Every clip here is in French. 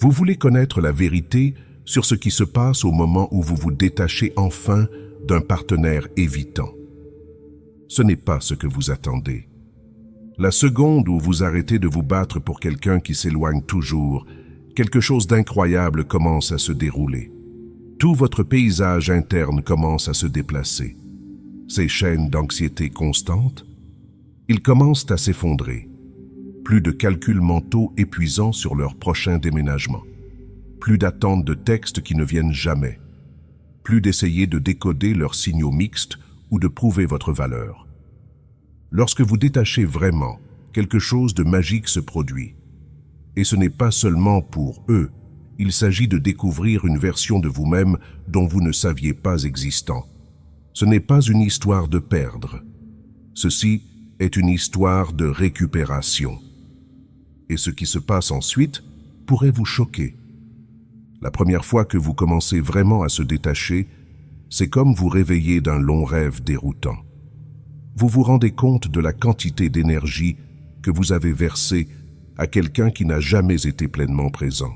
Vous voulez connaître la vérité sur ce qui se passe au moment où vous vous détachez enfin d'un partenaire évitant. Ce n'est pas ce que vous attendez. La seconde où vous arrêtez de vous battre pour quelqu'un qui s'éloigne toujours, quelque chose d'incroyable commence à se dérouler. Tout votre paysage interne commence à se déplacer. Ces chaînes d'anxiété constante, ils commencent à s'effondrer. Plus de calculs mentaux épuisants sur leur prochain déménagement. Plus d'attentes de textes qui ne viennent jamais. Plus d'essayer de décoder leurs signaux mixtes ou de prouver votre valeur. Lorsque vous détachez vraiment, quelque chose de magique se produit. Et ce n'est pas seulement pour eux, il s'agit de découvrir une version de vous-même dont vous ne saviez pas existant. Ce n'est pas une histoire de perdre. Ceci est une histoire de récupération. Et ce qui se passe ensuite pourrait vous choquer. La première fois que vous commencez vraiment à se détacher, c'est comme vous réveiller d'un long rêve déroutant. Vous vous rendez compte de la quantité d'énergie que vous avez versée à quelqu'un qui n'a jamais été pleinement présent.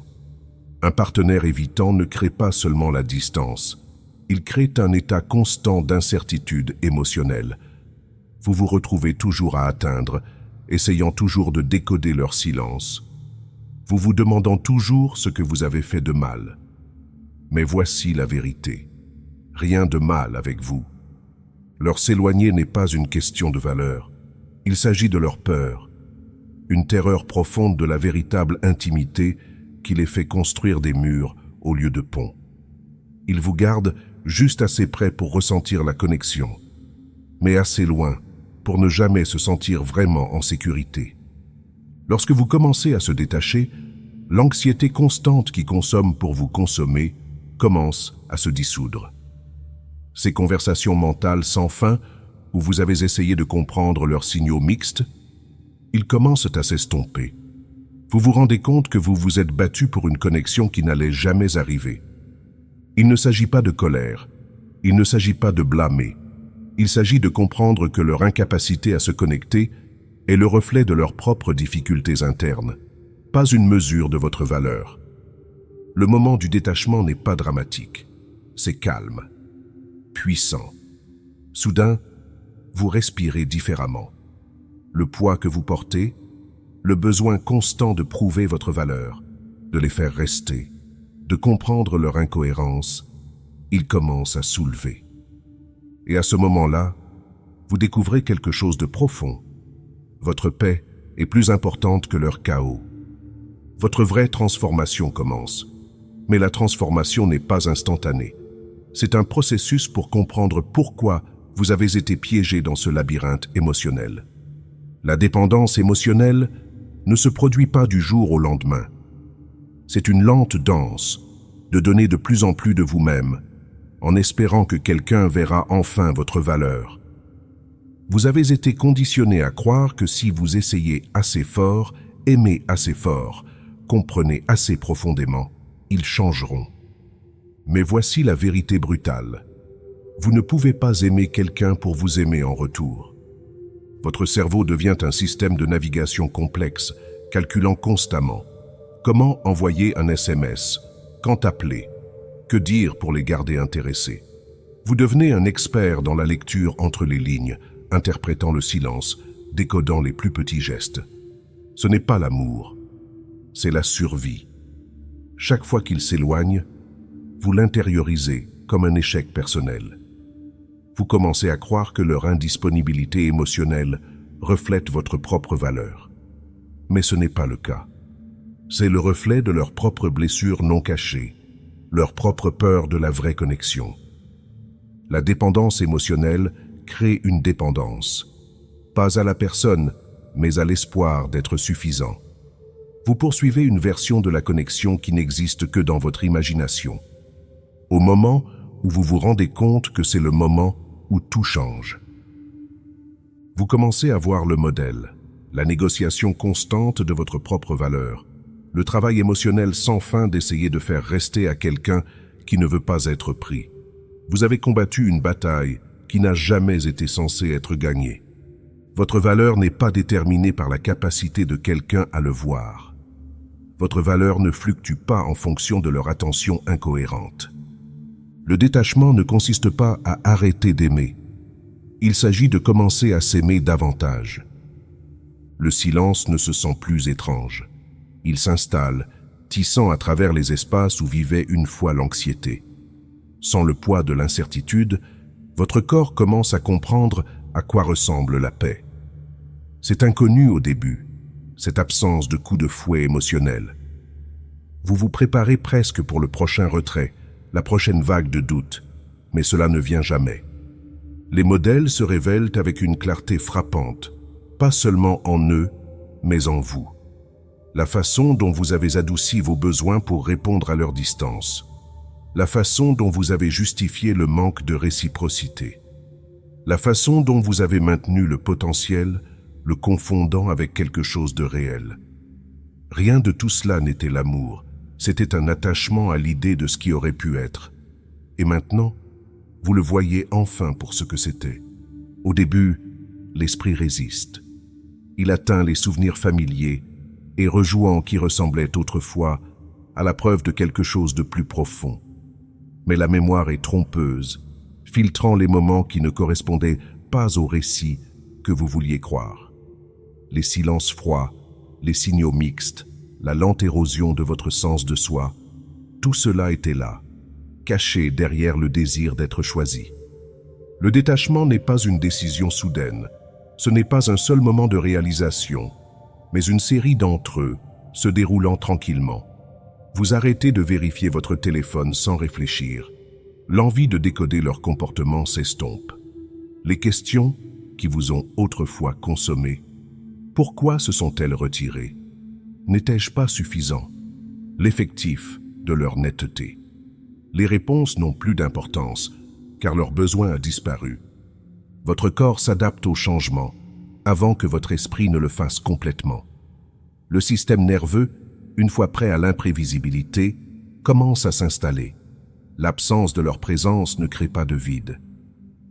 Un partenaire évitant ne crée pas seulement la distance, il crée un état constant d'incertitude émotionnelle. Vous vous retrouvez toujours à atteindre, essayant toujours de décoder leur silence. Vous vous demandant toujours ce que vous avez fait de mal. Mais voici la vérité. Rien de mal avec vous. Leur s'éloigner n'est pas une question de valeur. Il s'agit de leur peur. Une terreur profonde de la véritable intimité qui les fait construire des murs au lieu de ponts. Ils vous gardent juste assez près pour ressentir la connexion, mais assez loin pour ne jamais se sentir vraiment en sécurité. Lorsque vous commencez à se détacher, l'anxiété constante qui consomme pour vous consommer commence à se dissoudre. Ces conversations mentales sans fin, où vous avez essayé de comprendre leurs signaux mixtes, ils commencent à s'estomper. Vous vous rendez compte que vous vous êtes battu pour une connexion qui n'allait jamais arriver. Il ne s'agit pas de colère, il ne s'agit pas de blâmer, il s'agit de comprendre que leur incapacité à se connecter est le reflet de leurs propres difficultés internes, pas une mesure de votre valeur. Le moment du détachement n'est pas dramatique, c'est calme, puissant. Soudain, vous respirez différemment. Le poids que vous portez, le besoin constant de prouver votre valeur, de les faire rester, de comprendre leur incohérence, il commence à soulever. Et à ce moment-là, vous découvrez quelque chose de profond. Votre paix est plus importante que leur chaos. Votre vraie transformation commence. Mais la transformation n'est pas instantanée. C'est un processus pour comprendre pourquoi vous avez été piégé dans ce labyrinthe émotionnel. La dépendance émotionnelle ne se produit pas du jour au lendemain. C'est une lente danse de donner de plus en plus de vous-même, en espérant que quelqu'un verra enfin votre valeur. Vous avez été conditionné à croire que si vous essayez assez fort, aimez assez fort, comprenez assez profondément, ils changeront. Mais voici la vérité brutale. Vous ne pouvez pas aimer quelqu'un pour vous aimer en retour. Votre cerveau devient un système de navigation complexe, calculant constamment. Comment envoyer un SMS? Quand appeler? Que dire pour les garder intéressés? Vous devenez un expert dans la lecture entre les lignes, interprétant le silence, décodant les plus petits gestes. Ce n'est pas l'amour, c'est la survie. Chaque fois qu'il s'éloigne, vous l'intériorisez comme un échec personnel. Vous commencez à croire que leur indisponibilité émotionnelle reflète votre propre valeur. Mais ce n'est pas le cas. C'est le reflet de leurs propres blessures non cachées, leur propre peur de la vraie connexion. La dépendance émotionnelle crée une dépendance, pas à la personne, mais à l'espoir d'être suffisant. Vous poursuivez une version de la connexion qui n'existe que dans votre imagination. Au moment où vous vous rendez compte que c'est le moment où tout change. Vous commencez à voir le modèle, la négociation constante de votre propre valeur, le travail émotionnel sans fin d'essayer de faire rester à quelqu'un qui ne veut pas être pris. Vous avez combattu une bataille qui n'a jamais été censée être gagnée. Votre valeur n'est pas déterminée par la capacité de quelqu'un à le voir. votre valeur ne fluctue pas en fonction de leur attention incohérente. Le détachement ne consiste pas à arrêter d'aimer. Il s'agit de commencer à s'aimer davantage. Le silence ne se sent plus étrange. Il s'installe, tissant à travers les espaces où vivait une fois l'anxiété. Sans le poids de l'incertitude, votre corps commence à comprendre à quoi ressemble la paix. C'est inconnu au début, cette absence de coup de fouet émotionnel. Vous vous préparez presque pour le prochain retrait, la prochaine vague de doute, mais cela ne vient jamais. Les modèles se révèlent avec une clarté frappante, pas seulement en eux, mais en vous. La façon dont vous avez adouci vos besoins pour répondre à leur distance. La façon dont vous avez justifié le manque de réciprocité. La façon dont vous avez maintenu le potentiel, le confondant avec quelque chose de réel. Rien de tout cela n'était l'amour, c'était un attachement à l'idée de ce qui aurait pu être. Et maintenant, vous le voyez enfin pour ce que c'était. Au début, l'esprit résiste. Il atteint les souvenirs familiers et rejouant qui ressemblaient autrefois à la preuve de quelque chose de plus profond. Mais la mémoire est trompeuse, filtrant les moments qui ne correspondaient pas au récit que vous vouliez croire. Les silences froids, les signaux mixtes, la lente érosion de votre sens de soi, tout cela était là, caché derrière le désir d'être choisi. Le détachement n'est pas une décision soudaine, ce n'est pas un seul moment de réalisation, mais une série d'entre eux se déroulant tranquillement. Vous arrêtez de vérifier votre téléphone sans réfléchir. L'envie de décoder leur comportement s'estompe. Les questions qui vous ont autrefois consommé, pourquoi se sont-elles retirées? N'étais-je pas suffisant? L'effectif de leur netteté. Les réponses n'ont plus d'importance, car leur besoin a disparu. Votre corps s'adapte au changement, avant que votre esprit ne le fasse complètement. Le système nerveux, une fois prêt à l'imprévisibilité, commence à s'installer. L'absence de leur présence ne crée pas de vide.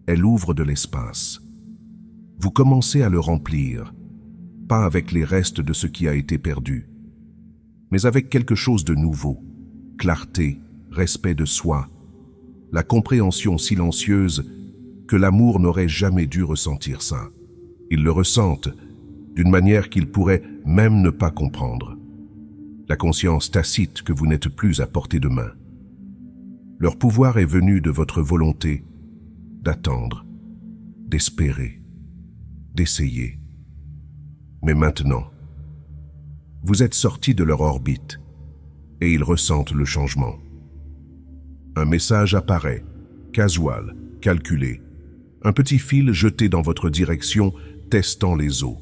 Elle ouvre de l'espace. Vous commencez à le remplir, pas avec les restes de ce qui a été perdu, mais avec quelque chose de nouveau, clarté, respect de soi, la compréhension silencieuse que l'amour n'aurait jamais dû ressentir ça. Ils le ressentent d'une manière qu'ils pourraient même ne pas comprendre. La conscience tacite que vous n'êtes plus à portée de main. Leur pouvoir est venu de votre volonté d'attendre, d'espérer, d'essayer. Mais maintenant, vous êtes sorti de leur orbite et ils ressentent le changement. Un message apparaît, casual, calculé, un petit fil jeté dans votre direction, testant les eaux.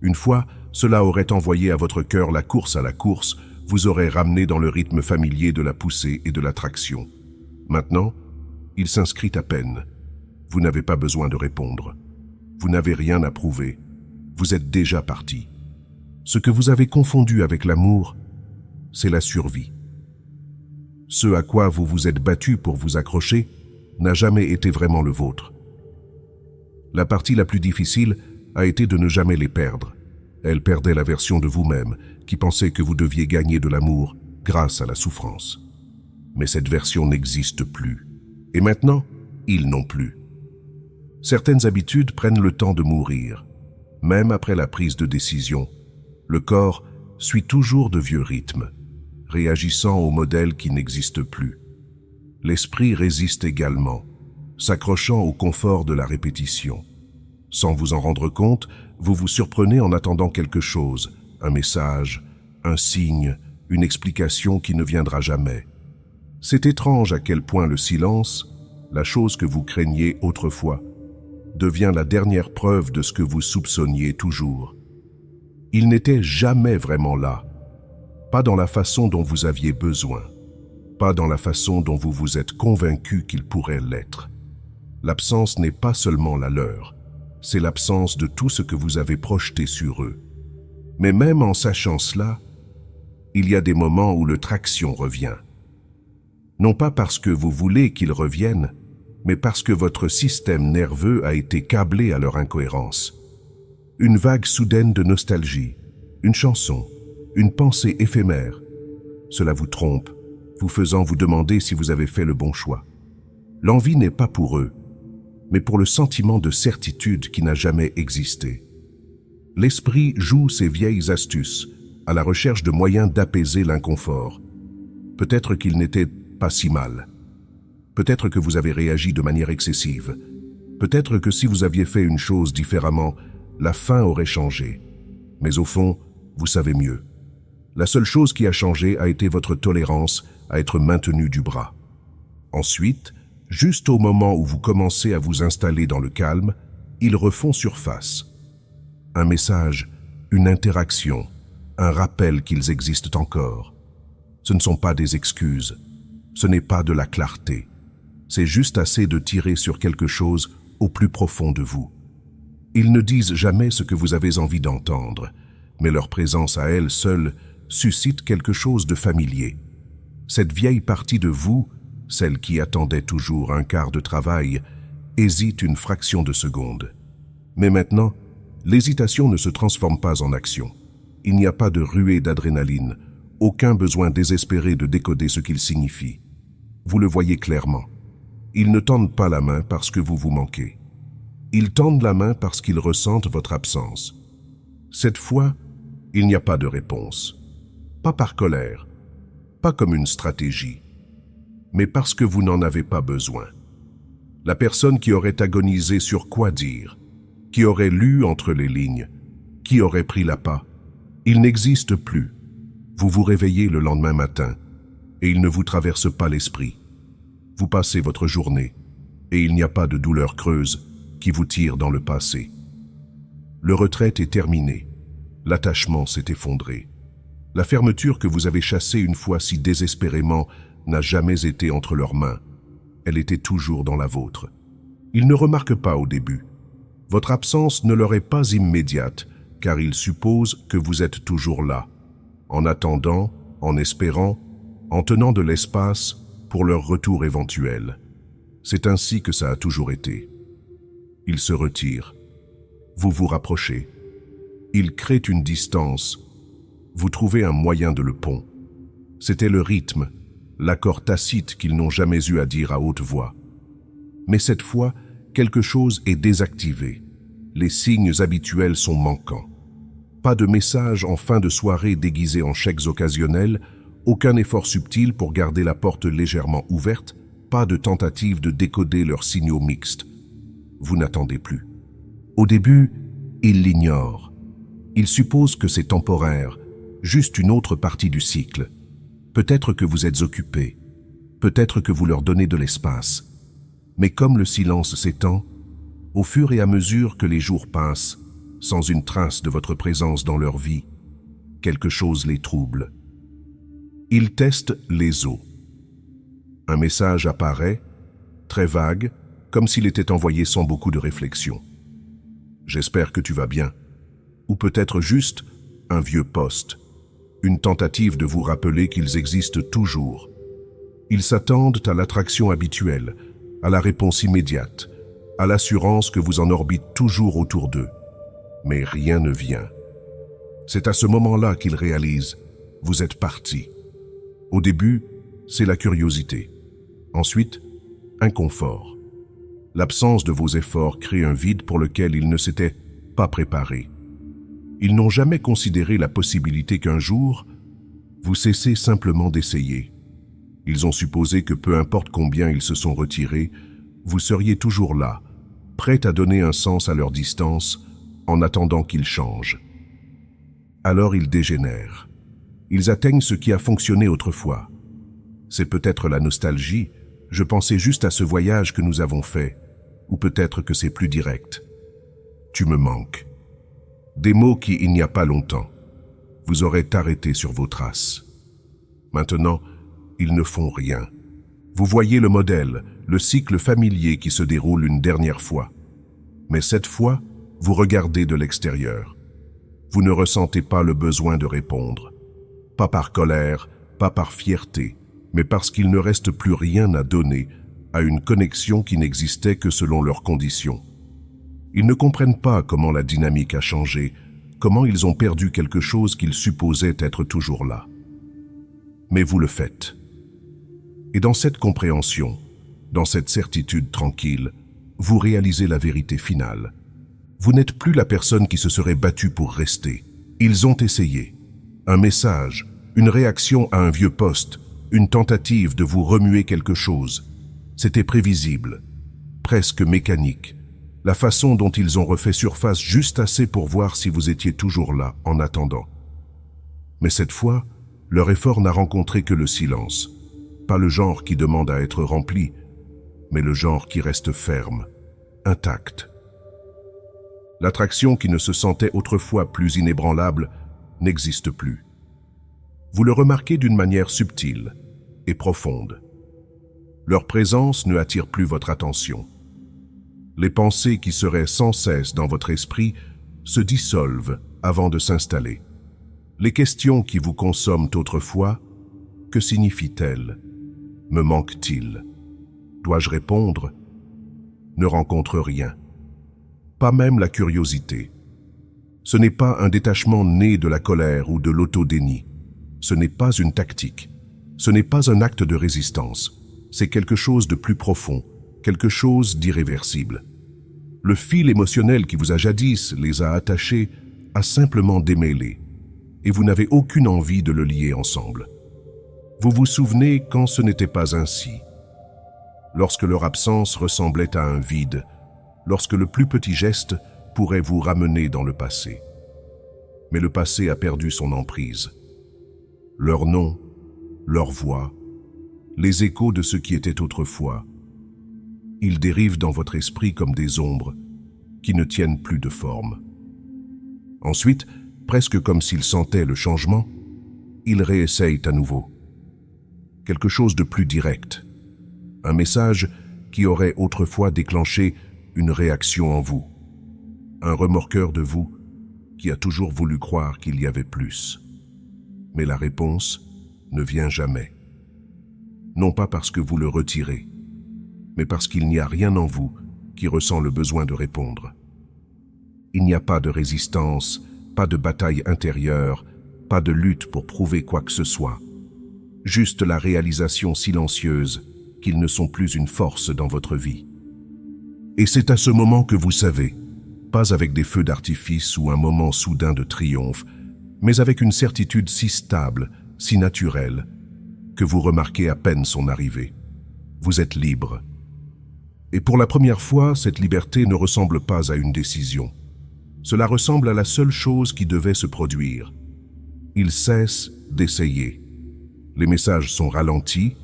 Une fois, cela aurait envoyé à votre cœur la course à la course, vous aurait ramené dans le rythme familier de la poussée et de l'attraction. Maintenant, il s'inscrit à peine. Vous n'avez pas besoin de répondre. Vous n'avez rien à prouver. Vous êtes déjà parti. Ce que vous avez confondu avec l'amour, c'est la survie. Ce à quoi vous vous êtes battu pour vous accrocher n'a jamais été vraiment le vôtre. La partie la plus difficile a été de ne jamais les perdre. Elle perdait la version de vous-même qui pensait que vous deviez gagner de l'amour grâce à la souffrance. Mais cette version n'existe plus. Et maintenant, ils non plus. Certaines habitudes prennent le temps de mourir. Même après la prise de décision, le corps suit toujours de vieux rythmes, réagissant aux modèles qui n'existent plus. L'esprit résiste également, s'accrochant au confort de la répétition. Sans vous en rendre compte, vous vous surprenez en attendant quelque chose, un message, un signe, une explication qui ne viendra jamais. C'est étrange à quel point le silence, la chose que vous craigniez autrefois, devient la dernière preuve de ce que vous soupçonniez toujours. Il n'était jamais vraiment là, pas dans la façon dont vous aviez besoin, pas dans la façon dont vous vous êtes convaincu qu'il pourrait l'être. L'absence n'est pas seulement la leur, c'est l'absence de tout ce que vous avez projeté sur eux. Mais même en sachant cela, il y a des moments où le traction revient. Non pas parce que vous voulez qu'ils reviennent, mais parce que votre système nerveux a été câblé à leur incohérence. Une vague soudaine de nostalgie, une chanson, une pensée éphémère. Cela vous trompe, vous faisant vous demander si vous avez fait le bon choix. L'envie n'est pas pour eux, mais pour le sentiment de certitude qui n'a jamais existé. L'esprit joue ses vieilles astuces, à la recherche de moyens d'apaiser l'inconfort. Peut-être qu'il n'était pas si mal. Peut-être que vous avez réagi de manière excessive. Peut-être que si vous aviez fait une chose différemment, la fin aurait changé. Mais au fond, vous savez mieux. La seule chose qui a changé a été votre tolérance à être maintenu du bras. Ensuite, juste au moment où vous commencez à vous installer dans le calme, ils refont surface. Un message, une interaction, un rappel qu'ils existent encore. Ce ne sont pas des excuses, ce n'est pas de la clarté. C'est juste assez de tirer sur quelque chose au plus profond de vous. Ils ne disent jamais ce que vous avez envie d'entendre, mais leur présence à elle seule suscite quelque chose de familier. Cette vieille partie de vous, celle qui attendait toujours un quart de travail, hésite une fraction de seconde. Mais maintenant, l'hésitation ne se transforme pas en action. Il n'y a pas de ruée d'adrénaline, aucun besoin désespéré de décoder ce qu'il signifie. Vous le voyez clairement. Ils ne tendent pas la main parce que vous vous manquez. Ils tendent la main parce qu'ils ressentent votre absence. Cette fois, il n'y a pas de réponse. Pas par colère, pas comme une stratégie, mais parce que vous n'en avez pas besoin. La personne qui aurait agonisé sur quoi dire, qui aurait lu entre les lignes, qui aurait pris l'appât, il n'existe plus. Vous vous réveillez le lendemain matin et il ne vous traverse pas l'esprit. Vous passez votre journée et il n'y a pas de douleur creuse qui vous tire dans le passé. Le retrait est terminé. L'attachement s'est effondré. La fermeture que vous avez chassée une fois si désespérément n'a jamais été entre leurs mains. Elle était toujours dans la vôtre. Ils ne remarquent pas au début. Votre absence ne leur est pas immédiate, car ils supposent que vous êtes toujours là, en attendant, en espérant, en tenant de l'espace pour leur retour éventuel. C'est ainsi que ça a toujours été. Ils se retirent. Vous vous rapprochez. Ils créent une distance. Vous trouvez un moyen de le pont. C'était le rythme, l'accord tacite qu'ils n'ont jamais eu à dire à haute voix. Mais cette fois, quelque chose est désactivé. Les signes habituels sont manquants. Pas de message en fin de soirée déguisé en chèques occasionnels, aucun effort subtil pour garder la porte légèrement ouverte, pas de tentative de décoder leurs signaux mixtes. Vous n'attendez plus. Au début, ils l'ignorent. Ils supposent que c'est temporaire, juste une autre partie du cycle. Peut-être que vous êtes occupé, peut-être que vous leur donnez de l'espace. Mais comme le silence s'étend, au fur et à mesure que les jours passent, sans une trace de votre présence dans leur vie, quelque chose les trouble. Ils testent les os. Un message apparaît, très vague, comme s'il était envoyé sans beaucoup de réflexion. J'espère que tu vas bien. Ou peut-être juste un vieux poste, une tentative de vous rappeler qu'ils existent toujours. Ils s'attendent à l'attraction habituelle, à la réponse immédiate, à l'assurance que vous en orbitez toujours autour d'eux. Mais rien ne vient. C'est à ce moment-là qu'ils réalisent, vous êtes parti. Au début, c'est la curiosité. Ensuite, inconfort. L'absence de vos efforts crée un vide pour lequel ils ne s'étaient pas préparés. Ils n'ont jamais considéré la possibilité qu'un jour, vous cessez simplement d'essayer. Ils ont supposé que peu importe combien ils se sont retirés, vous seriez toujours là, prêts à donner un sens à leur distance, en attendant qu'ils changent. Alors ils dégénèrent. Ils atteignent ce qui a fonctionné autrefois. C'est peut-être la nostalgie, je pensais juste à ce voyage que nous avons fait, ou peut-être que c'est plus direct. Tu me manques. Des mots qui, il n'y a pas longtemps, vous auraient arrêté sur vos traces. Maintenant, ils ne font rien. Vous voyez le modèle, le cycle familier qui se déroule une dernière fois. Mais cette fois, vous regardez de l'extérieur. Vous ne ressentez pas le besoin de répondre. Pas par colère, pas par fierté, mais parce qu'il ne reste plus rien à donner à une connexion qui n'existait que selon leurs conditions. Ils ne comprennent pas comment la dynamique a changé, comment ils ont perdu quelque chose qu'ils supposaient être toujours là. Mais vous le faites. Et dans cette compréhension, dans cette certitude tranquille, vous réalisez la vérité finale. Vous n'êtes plus la personne qui se serait battue pour rester. Ils ont essayé. Un message, une réaction à un vieux poste, une tentative de vous remuer quelque chose. C'était prévisible, presque mécanique. La façon dont ils ont refait surface juste assez pour voir si vous étiez toujours là, en attendant. Mais cette fois, leur effort n'a rencontré que le silence. Pas le genre qui demande à être rempli, mais le genre qui reste ferme, intact. L'attraction qui ne se sentait autrefois plus inébranlable n'existe plus. Vous le remarquez d'une manière subtile et profonde. Leur présence ne attire plus votre attention. Les pensées qui seraient sans cesse dans votre esprit se dissolvent avant de s'installer. Les questions qui vous consomment autrefois, que signifient-elles? Me manque-t-il? Dois-je répondre? Ne rencontre rien. Pas même la curiosité. Ce n'est pas un détachement né de la colère ou de l'autodéni. Ce n'est pas une tactique. Ce n'est pas un acte de résistance. C'est quelque chose de plus profond, quelque chose d'irréversible. Le fil émotionnel qui vous a jadis les a attachés a simplement démêlé, et vous n'avez aucune envie de le lier ensemble. Vous vous souvenez quand ce n'était pas ainsi, lorsque leur absence ressemblait à un vide, lorsque le plus petit geste pourrait vous ramener dans le passé. Mais le passé a perdu son emprise. Leur nom, leur voix, les échos de ce qui était autrefois, ils dérivent dans votre esprit comme des ombres qui ne tiennent plus de forme. Ensuite, presque comme s'ils sentaient le changement, ils réessayent à nouveau. Quelque chose de plus direct, un message qui aurait autrefois déclenché une réaction en vous, un remorqueur de vous qui a toujours voulu croire qu'il y avait plus. Mais la réponse ne vient jamais. Non pas parce que vous le retirez, mais parce qu'il n'y a rien en vous qui ressent le besoin de répondre. Il n'y a pas de résistance, pas de bataille intérieure, pas de lutte pour prouver quoi que ce soit. Juste la réalisation silencieuse qu'ils ne sont plus une force dans votre vie. Et c'est à ce moment que vous savez, pas avec des feux d'artifice ou un moment soudain de triomphe, mais avec une certitude si stable, si naturelle, que vous remarquez à peine son arrivée. Vous êtes libre. Et pour la première fois, cette liberté ne ressemble pas à une décision. Cela ressemble à la seule chose qui devait se produire. Il cesse d'essayer. Les messages sont ralentis,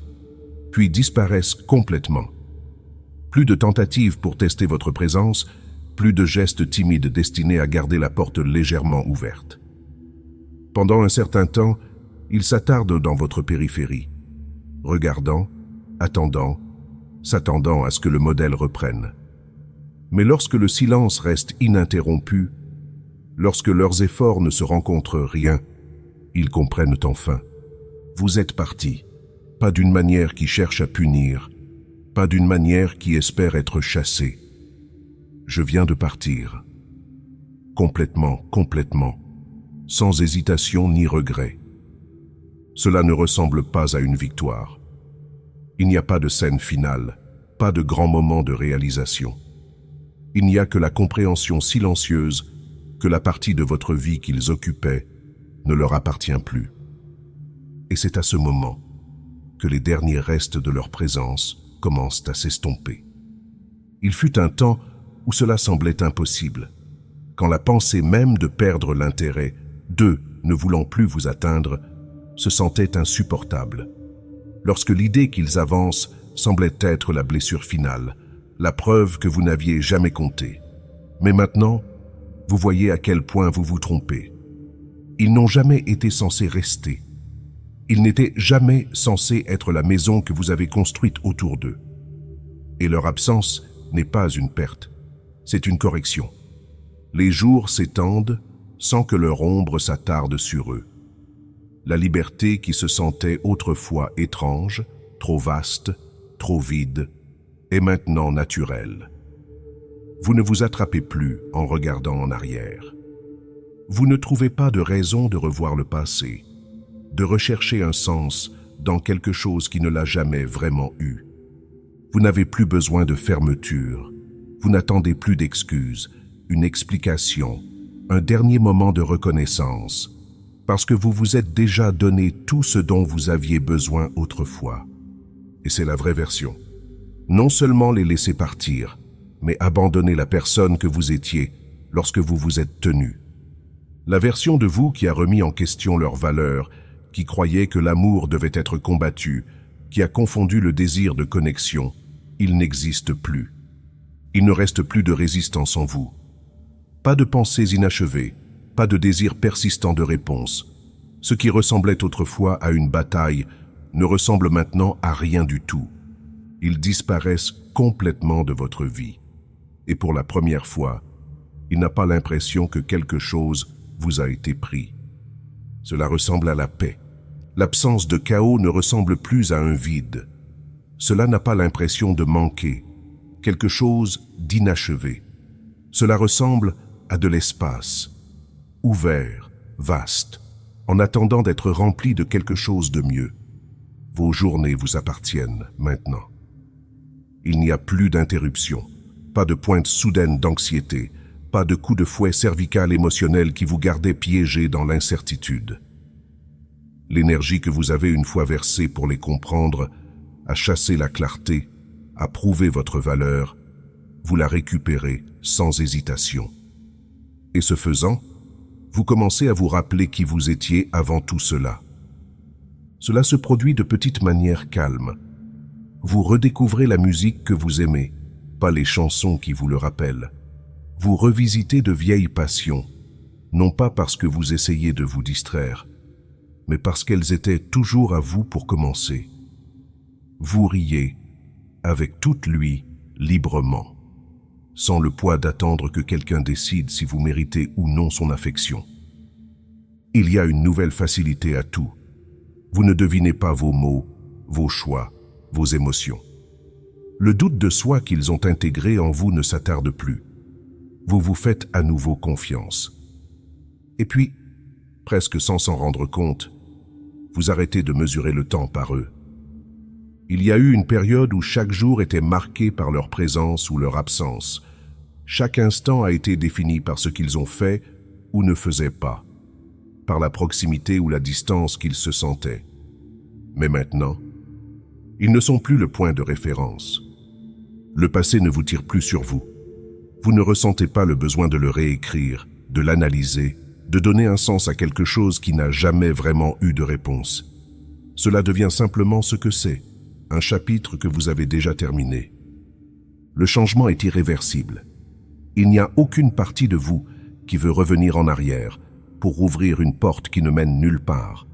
puis disparaissent complètement. Plus de tentatives pour tester votre présence, plus de gestes timides destinés à garder la porte légèrement ouverte. Pendant un certain temps, il s'attarde dans votre périphérie, regardant, attendant, s'attendant à ce que le modèle reprenne. Mais lorsque le silence reste ininterrompu, lorsque leurs efforts ne se rencontrent rien, ils comprennent enfin. Vous êtes parti, pas d'une manière qui cherche à punir, pas d'une manière qui espère être chassé. Je viens de partir. Complètement, sans hésitation ni regret. Cela ne ressemble pas à une victoire. Il n'y a pas de scène finale, pas de grand moment de réalisation. Il n'y a que la compréhension silencieuse que la partie de votre vie qu'ils occupaient ne leur appartient plus. Et c'est à ce moment que les derniers restes de leur présence commencent à s'estomper. Il fut un temps où cela semblait impossible, quand la pensée même de perdre l'intérêt, d'eux ne voulant plus vous atteindre, se sentait insupportable. Lorsque l'idée qu'ils avancent semblait être la blessure finale, la preuve que vous n'aviez jamais compté. Mais maintenant, vous voyez à quel point vous vous trompez. Ils n'ont jamais été censés rester. Ils n'étaient jamais censés être la maison que vous avez construite autour d'eux. Et leur absence n'est pas une perte, c'est une correction. Les jours s'étendent sans que leur ombre s'attarde sur eux. La liberté qui se sentait autrefois étrange, trop vaste, trop vide, est maintenant naturelle. Vous ne vous attrapez plus en regardant en arrière. Vous ne trouvez pas de raison de revoir le passé, de rechercher un sens dans quelque chose qui ne l'a jamais vraiment eu. Vous n'avez plus besoin de fermeture, vous n'attendez plus d'excuses, une explication, un dernier moment de reconnaissance, parce que vous vous êtes déjà donné tout ce dont vous aviez besoin autrefois. Et c'est la vraie version. Non seulement les laisser partir, mais abandonner la personne que vous étiez lorsque vous vous êtes tenu. La version de vous qui a remis en question leurs valeurs, qui croyait que l'amour devait être combattu, qui a confondu le désir de connexion, il n'existe plus. Il ne reste plus de résistance en vous. Pas de pensées inachevées, pas de désir persistant de réponse. Ce qui ressemblait autrefois à une bataille ne ressemble maintenant à rien du tout. Ils disparaissent complètement de votre vie. Et pour la première fois, il n'a pas l'impression que quelque chose vous a été pris. Cela ressemble à la paix. L'absence de chaos ne ressemble plus à un vide. Cela n'a pas l'impression de manquer, quelque chose d'inachevé. Cela ressemble à de l'espace, ouvert, vaste, en attendant d'être rempli de quelque chose de mieux. Vos journées vous appartiennent maintenant. Il n'y a plus d'interruption, pas de pointe soudaine d'anxiété, pas de coup de fouet cervical émotionnel qui vous gardait piégé dans l'incertitude. L'énergie que vous avez une fois versée pour les comprendre a chassé la clarté, a prouvé votre valeur, vous la récupérez sans hésitation. Et ce faisant, vous commencez à vous rappeler qui vous étiez avant tout cela. Cela se produit de petites manières calmes. Vous redécouvrez la musique que vous aimez, pas les chansons qui vous le rappellent. Vous revisitez de vieilles passions, non pas parce que vous essayez de vous distraire, mais parce qu'elles étaient toujours à vous pour commencer. Vous riez, avec toute lui, librement, sans le poids d'attendre que quelqu'un décide si vous méritez ou non son affection. Il y a une nouvelle facilité à tout. Vous ne devinez pas vos mots, vos choix, vos émotions. Le doute de soi qu'ils ont intégré en vous ne s'attarde plus. Vous vous faites à nouveau confiance. Et puis, presque sans s'en rendre compte, vous arrêtez de mesurer le temps par eux. Il y a eu une période où chaque jour était marqué par leur présence ou leur absence. Chaque instant a été défini par ce qu'ils ont fait ou ne faisaient pas, par la proximité ou la distance qu'ils se sentaient. Mais maintenant, ils ne sont plus le point de référence. Le passé ne vous tire plus sur vous. Vous ne ressentez pas le besoin de le réécrire, de l'analyser, de donner un sens à quelque chose qui n'a jamais vraiment eu de réponse. Cela devient simplement ce que c'est, un chapitre que vous avez déjà terminé. Le changement est irréversible. Il n'y a aucune partie de vous qui veut revenir en arrière pour ouvrir une porte qui ne mène nulle part.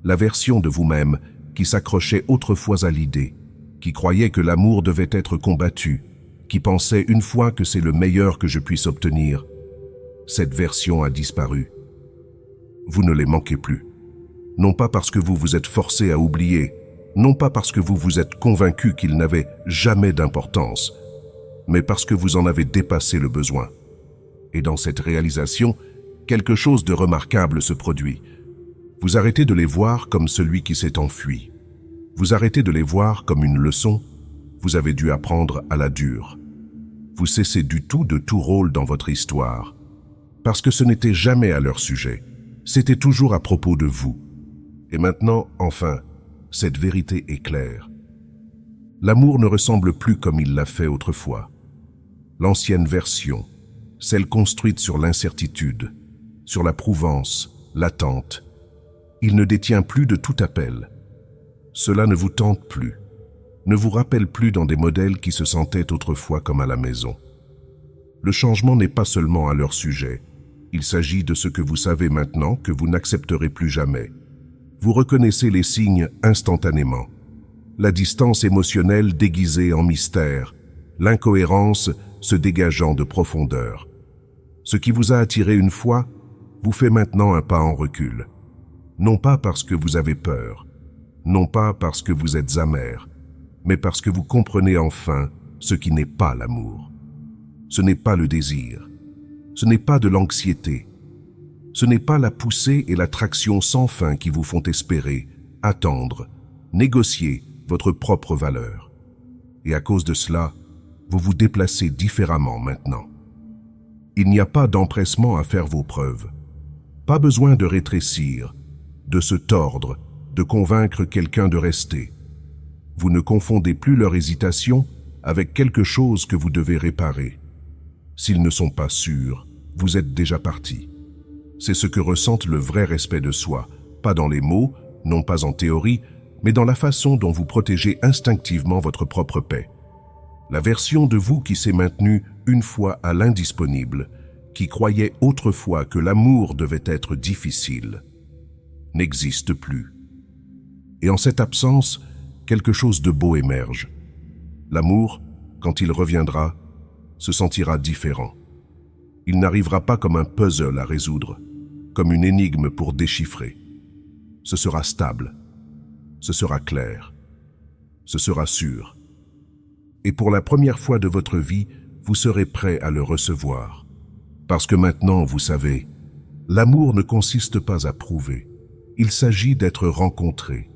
La version de vous-même qui s'accrochait autrefois à l'idée, qui croyait que l'amour devait être combattu, qui pensait une fois que c'est le meilleur que je puisse obtenir, cette version a disparu. Vous ne les manquez plus. Non pas parce que vous vous êtes forcé à oublier, non pas parce que vous vous êtes convaincu qu'ils n'avaient jamais d'importance, mais parce que vous en avez dépassé le besoin. Et dans cette réalisation, quelque chose de remarquable se produit. Vous arrêtez de les voir comme celui qui s'est enfui. Vous arrêtez de les voir comme une leçon. Vous avez dû apprendre à la dure. Vous cessez du tout de tout rôle dans votre histoire. Parce que ce n'était jamais à leur sujet. C'était toujours à propos de vous. Et maintenant, enfin, cette vérité est claire. L'amour ne ressemble plus comme il l'a fait autrefois. L'ancienne version, celle construite sur l'incertitude, sur la prouvance, l'attente, il ne détient plus de tout appel. Cela ne vous tente plus, ne vous rappelle plus dans des modèles qui se sentaient autrefois comme à la maison. Le changement n'est pas seulement à leur sujet. Il s'agit de ce que vous savez maintenant que vous n'accepterez plus jamais. Vous reconnaissez les signes instantanément. La distance émotionnelle déguisée en mystère, l'incohérence se dégageant de profondeur. Ce qui vous a attiré une fois vous fait maintenant un pas en recul. Non pas parce que vous avez peur, non pas parce que vous êtes amer, mais parce que vous comprenez enfin ce qui n'est pas l'amour. Ce n'est pas le désir, ce n'est pas de l'anxiété, Ce n'est pas la poussée et l'attraction sans fin qui vous font espérer, attendre, négocier votre propre valeur. Et à cause de cela, vous vous déplacez différemment maintenant. Il n'y a pas d'empressement à faire vos preuves. Pas besoin de rétrécir, de se tordre, de convaincre quelqu'un de rester. Vous ne confondez plus leur hésitation avec quelque chose que vous devez réparer. S'ils ne sont pas sûrs, vous êtes déjà parti. C'est ce que ressente le vrai respect de soi, pas dans les mots, non pas en théorie, mais dans la façon dont vous protégez instinctivement votre propre paix. La version de vous qui s'est maintenue une fois à l'indisponible, qui croyait autrefois que l'amour devait être difficile, n'existe plus. Et en cette absence, quelque chose de beau émerge. L'amour, quand il reviendra, se sentira différent. Il n'arrivera pas comme un puzzle à résoudre, comme une énigme pour déchiffrer. Ce sera stable, ce sera clair, ce sera sûr. Et pour la première fois de votre vie, vous serez prêt à le recevoir. Parce que maintenant, vous savez, l'amour ne consiste pas à prouver. Il s'agit d'être rencontré.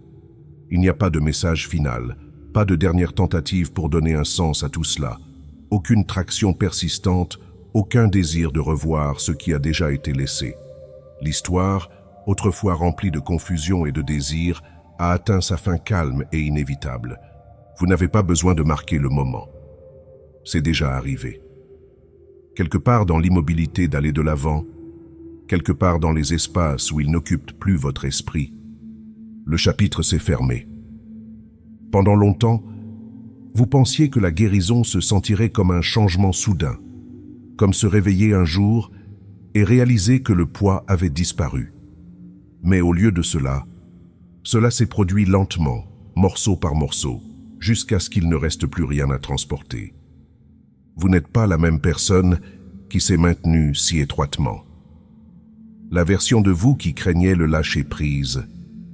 Il n'y a pas de message final, pas de dernière tentative pour donner un sens à tout cela, aucune traction persistante, aucun désir de revoir ce qui a déjà été laissé. L'histoire, autrefois remplie de confusion et de désir, a atteint sa fin calme et inévitable. Vous n'avez pas besoin de marquer le moment. C'est déjà arrivé. Quelque part dans l'immobilité d'aller de l'avant, quelque part dans les espaces où il n'occupe plus votre esprit, le chapitre s'est fermé. Pendant longtemps, vous pensiez que la guérison se sentirait comme un changement soudain, comme se réveiller un jour et réaliser que le poids avait disparu. Mais au lieu de cela s'est produit lentement, morceau par morceau, jusqu'à ce qu'il ne reste plus rien à transporter. Vous n'êtes pas la même personne qui s'est maintenue si étroitement. La version de vous qui craignait le lâcher-prise,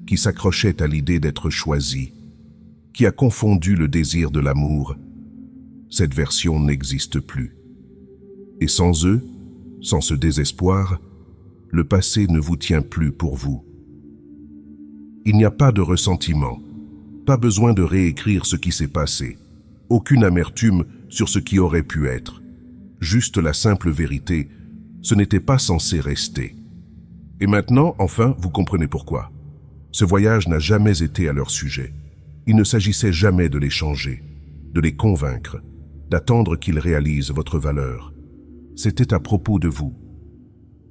qui s'accrochait à l'idée d'être choisi, qui a confondu le désir de l'amour, cette version n'existe plus. Et sans eux, sans ce désespoir, le passé ne vous tient plus pour vous. Il n'y a pas de ressentiment, pas besoin de réécrire ce qui s'est passé, aucune amertume sur ce qui aurait pu être. Juste la simple vérité, ce n'était pas censé rester. Et maintenant, enfin, vous comprenez pourquoi. Ce voyage n'a jamais été à leur sujet. Il ne s'agissait jamais de les changer, de les convaincre, d'attendre qu'ils réalisent votre valeur. C'était à propos de vous,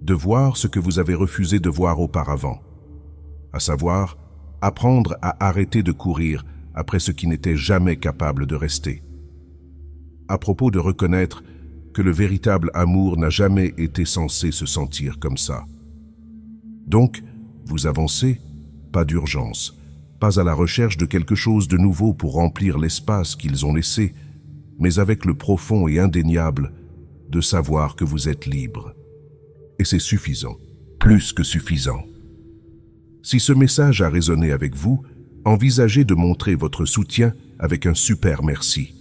de voir ce que vous avez refusé de voir auparavant, à savoir, apprendre à arrêter de courir après ce qui n'était jamais capable de rester. À propos de reconnaître que le véritable amour n'a jamais été censé se sentir comme ça. Donc, vous avancez, pas d'urgence, pas à la recherche de quelque chose de nouveau pour remplir l'espace qu'ils ont laissé, mais avec le profond et indéniable de savoir que vous êtes libre. Et c'est suffisant, plus que suffisant. Si ce message a résonné avec vous, envisagez de montrer votre soutien avec un super merci.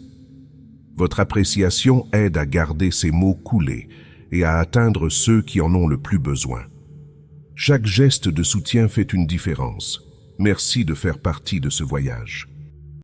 Votre appréciation aide à garder ces mots coulés et à atteindre ceux qui en ont le plus besoin. Chaque geste de soutien fait une différence. Merci de faire partie de ce voyage.